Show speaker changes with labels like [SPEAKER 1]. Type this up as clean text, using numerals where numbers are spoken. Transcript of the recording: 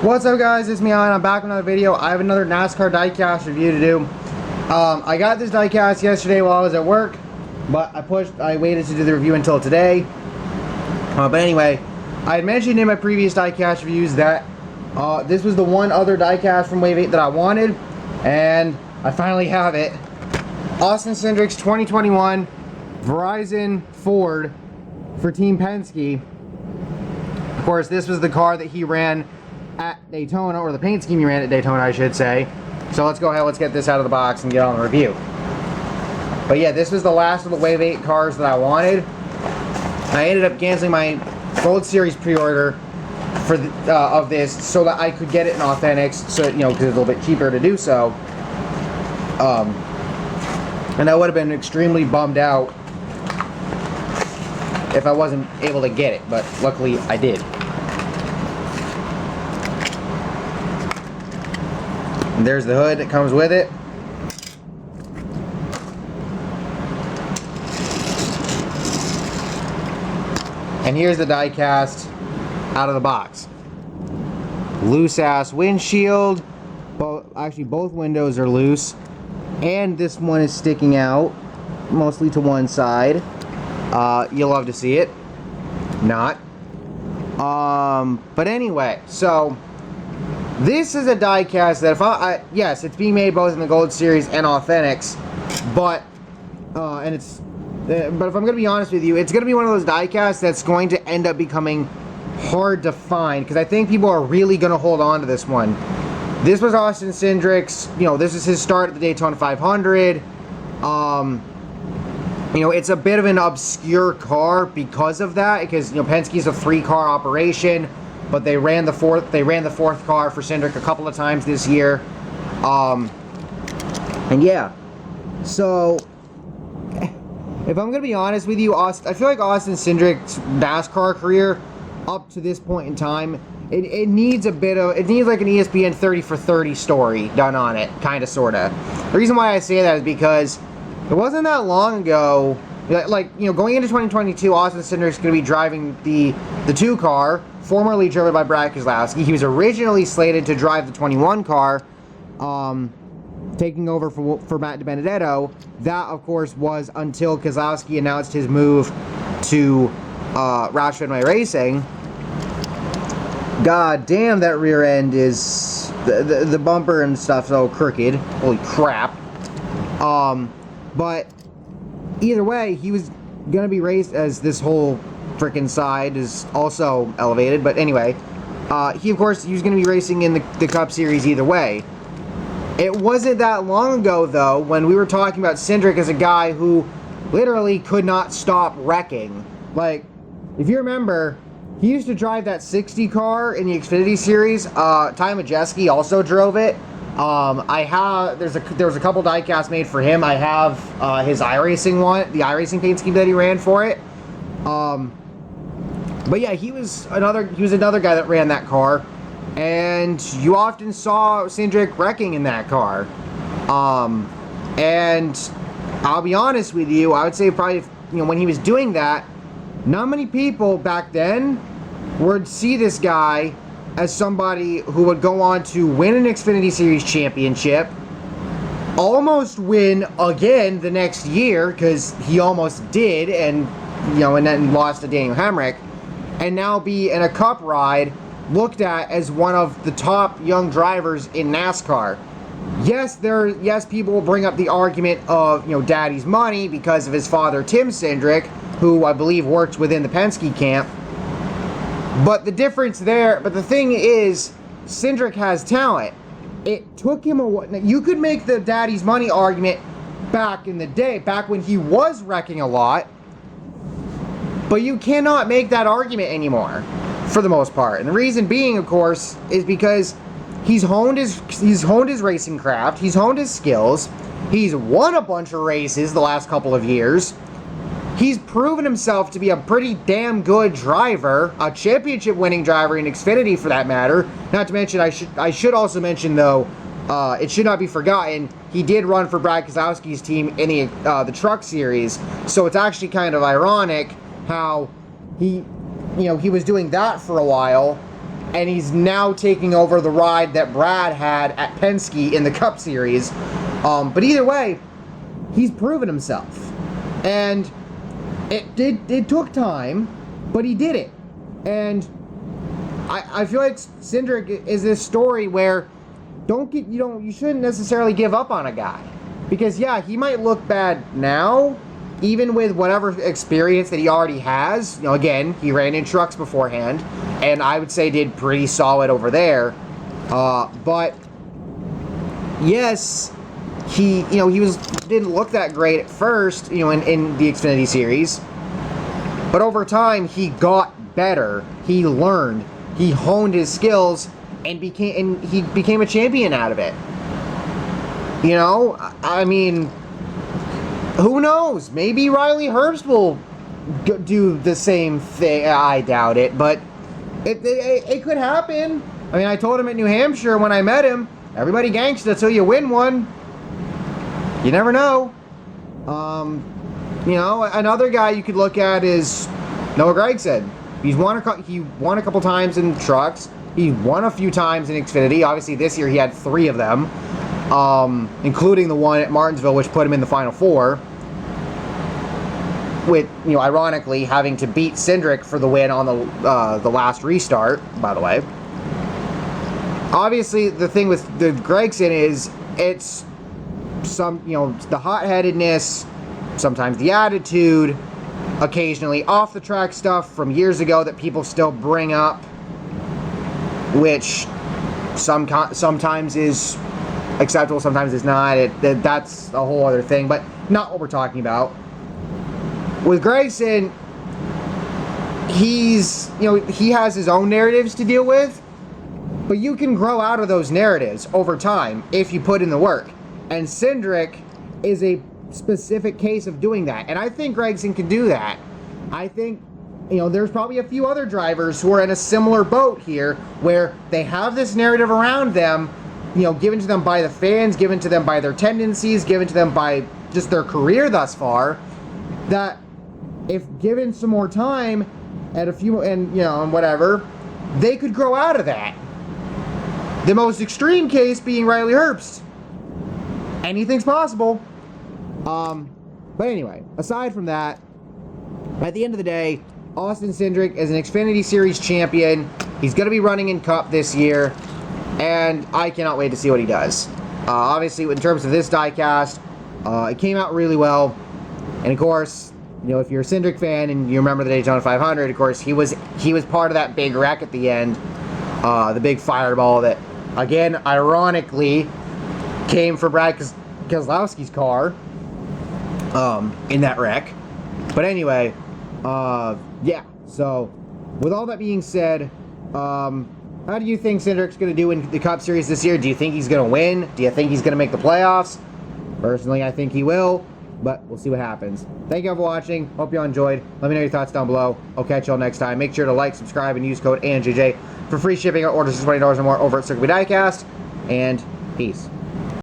[SPEAKER 1] What's up, guys? It's me, Alan. I'm back with another video. I have another NASCAR diecast review to do. I got this diecast yesterday while I was at work, but I waited to do the review until today. But anyway, I had mentioned in my previous diecast reviews that this was the one other diecast from Wave 8 that I wanted, and I finally have it. Austin Cindric's 2021 Verizon Ford for Team Penske. Of course, this was the car that he ran at Daytona, or the paint scheme he ran at Daytona, I should say. So let's go ahead, let's get this out of the box and get on the review. But yeah, this was the last of the Wave 8 cars that I wanted. I ended up canceling my Gold Series pre-order for of this so that I could get it in Authentics, so because it's a little bit cheaper to do so. And I would have been extremely bummed out if I wasn't able to get it, but luckily I did. And there's the hood that comes with it. And here's the diecast out of the box. Loose ass windshield. Actually, both windows are loose. And this one is sticking out, mostly to one side. You'll love to see it. Not. But anyway, so this is a diecast that yes, it's being made both in the Gold Series and Authentics, but if I'm gonna be honest with you, it's gonna be one of those diecasts that's going to end up becoming hard to find, because I think people are really gonna hold on to this one. This was Austin Cindric's, this is his start at the Daytona 500. It's a bit of an obscure car because of that, because Penske's a 3-car operation, but they ran the fourth car for Cindric a couple of times this year. And yeah, so if I'm gonna be honest with you, I feel like Austin Cindric's NASCAR career up to this point in time, it needs like an ESPN 30 for 30 story done on it, kind of, sort of. The reason why I say that is because it wasn't that long ago, going into 2022, Austin Cindric's going to be driving the 2-car, formerly driven by Brad Keselowski. He was originally slated to drive the 21 car, taking over for Matt DiBenedetto. That, of course, was until Keselowski announced his move to Roush Fenway Racing. God damn, that rear end is... The bumper and stuff's all crooked. Holy crap. But either way, he was going to be raced as this whole freaking side is also elevated. But anyway, he was going to be racing in the Cup Series either way. It wasn't that long ago, though, when we were talking about Cindric as a guy who literally could not stop wrecking. Like, if you remember, he used to drive that 60 car in the Xfinity Series. Ty Majeski also drove it. There was a couple diecasts made for him. I have his iRacing one, the iRacing paint scheme that he ran for it. But yeah, he was another guy that ran that car, and you often saw Cindric wrecking in that car. And I'll be honest with you, I would say probably when he was doing that, not many people back then would see this guy as somebody who would go on to win an Xfinity Series championship, almost win again the next year, because he almost did, and then lost to Daniel Hemrick, and now be in a Cup ride looked at as one of the top young drivers in NASCAR. Yes, people will bring up the argument of daddy's money because of his father, Tim Cindric, who I believe worked within the Penske camp. But the thing is, Cindric has talent. It took him a while. You could make the daddy's money argument back in the day, back when he was wrecking a lot, but you cannot make that argument anymore, for the most part. And the reason being, of course, is because he's honed his racing craft, he's honed his skills, he's won a bunch of races the last couple of years. He's proven himself to be a pretty damn good driver, a championship-winning driver in Xfinity, for that matter. Not to mention, I should also mention, though, it should not be forgotten, he did run for Brad Keselowski's team in the Truck Series. So it's actually kind of ironic how he was doing that for a while, and he's now taking over the ride that Brad had at Penske in the Cup Series. But either way, he's proven himself. And it took time, but he did it. And I feel like Cindric is this story where you shouldn't necessarily give up on a guy. Because yeah, he might look bad now, even with whatever experience that he already has. Again, he ran in trucks beforehand, and I would say did pretty solid over there. But yes, he didn't look that great at first, in the Xfinity Series. But over time, he got better. He learned. He honed his skills, and he became a champion out of it. I mean, who knows? Maybe Riley Herbst will do the same thing. I doubt it, but it could happen. I mean, I told him at New Hampshire when I met him, everybody gangsta until you win one. You never know. Another guy you could look at is Noah Gragson. He won a couple times in trucks. He won a few times in Xfinity. Obviously, this year he had 3 of them. Including the one at Martinsville, which put him in the Final Four, with ironically having to beat Cindric for the win on the last restart. By the way, obviously the thing with the Gragson is it's the hot-headedness, sometimes the attitude, occasionally off the track stuff from years ago that people still bring up, which sometimes is acceptable, sometimes it's not. That's a whole other thing, but not what we're talking about. With Gragson, he has his own narratives to deal with, but you can grow out of those narratives over time if you put in the work. And Cindric is a specific case of doing that, and I think Gragson can do that. I think there's probably a few other drivers who are in a similar boat here, where they have this narrative around them, given to them by the fans, given to them by their tendencies, given to them by just their career thus far, that if given some more time and whatever, they could grow out of that. The most extreme case being Riley Herbst. Anything's possible. But anyway, aside from that, at the end of the day, Austin Cindric is an Xfinity Series champion. He's going to be running in Cup this year, and I cannot wait to see what he does. Obviously, in terms of this diecast, it came out really well. And of course, if you're a Cindric fan and you remember the Daytona 500, of course, he was part of that big wreck at the end. The big fireball that, again, ironically, came for Brad Keselowski's car in that wreck. But anyway, yeah. So, with all that being said, how do you think Cindric's going to do in the Cup Series this year? Do you think he's going to win? Do you think he's going to make the playoffs? Personally, I think he will, but we'll see what happens. Thank you all for watching. Hope you all enjoyed. Let me know your thoughts down below. I'll catch y'all next time. Make sure to like, subscribe, and use code ANJJ for free shipping on orders of $20 or more over at Circuit Diecast. And peace.